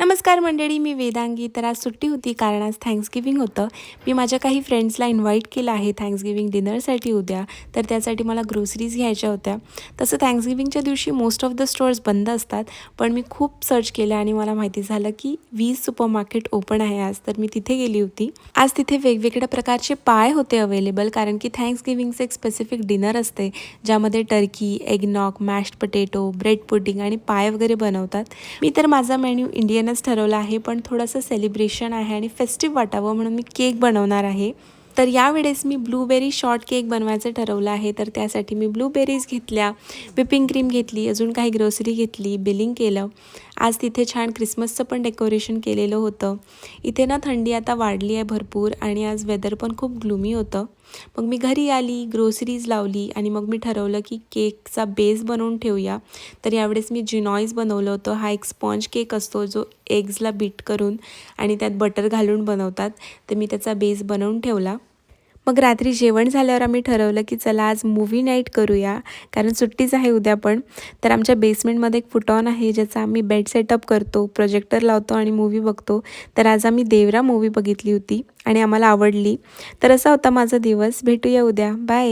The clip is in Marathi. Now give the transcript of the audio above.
नमस्कार मंडळी, मी वेदांगी. तर आज सुट्टी होती कारण आज थँक्सगिव्हिंग होतं. मी माझ्या काही फ्रेंड्सला इन्व्हाइट केलं आहे थँक्सगिव्हिंग डिनरसाठी उद्या. तर त्यासाठी मला ग्रोसरीज घ्यायच्या होत्या. तसं थँक्सगिव्हिंगच्या दिवशी मोस्ट ऑफ द स्टोअर्स बंद असतात, पण मी खूप सर्च केलं आणि मला माहिती झालं की वीज सुपरमार्केट ओपन आहे आज. तर मी तिथे गेली होती. आज तिथे वेगवेगळ्या प्रकारचे पाय होते अवेलेबल, कारण की थँक्सगिव्हिंगचं एक स्पेसिफिक डिनर असते ज्यामध्ये टर्की, एगनॉग, मॅश्ड पोटॅटो, ब्रेड पुडिंग आणि पाय वगैरे बनवतात. मी तर माझा मेन्यू इंडियनच ठरवला आहे, पण थोडंसं सेलिब्रेशन आहे आणि फेस्टिव्ह वाटावं म्हणून मी केक बनवणार आहे. तर यावेळेस मी ब्लूबेरी शॉर्ट केक बनवायचं ठरवलं आहे. तर त्यासाठी मी ब्लूबेरीज घेतल्या, व्हिपिंग क्रीम घेतली, अजून काही ग्रोसरी घेतली, बिलिंग केलं. आज तिथे छान क्रिसमसचं पण डेकोरेशन केलेलं होतं. इथे ना थंडी आता वाढली आहे भरपूर आणि आज वेदर पण खूप ग्लूमी होतं. मग मी घरी आली, ग्रोसरीज लावली आणि मग मी ठरवलं की केकचा बेस बनवून ठेवूया. तर यावेळेस मी जिनॉईज बनवलं होतं. हा एक स्पॉन्ज केक असतो जो एग्सला बीट करून आणि त्यात बटर घालून बनवतात. तर मी त्याचा बेस बनवून ठेवला. मग रात्री जेवण झाल्यावर आम्ही ठरवलं की चला आज मूव्ही नाईट करूया, कारण सुट्टीच आहे उद्या पण. तर आमच्या बेसमेंटमध्ये एक फुटॉन आहे ज्याचा आम्ही बेड सेटअप करतो, प्रोजेक्टर लावतो आणि मूव्ही बघतो. तर आज आम्ही देवरा मूव्ही बघितली होती आणि आम्हाला आवडली. तर असा होता माझा दिवस. भेटूया उद्या. बाय.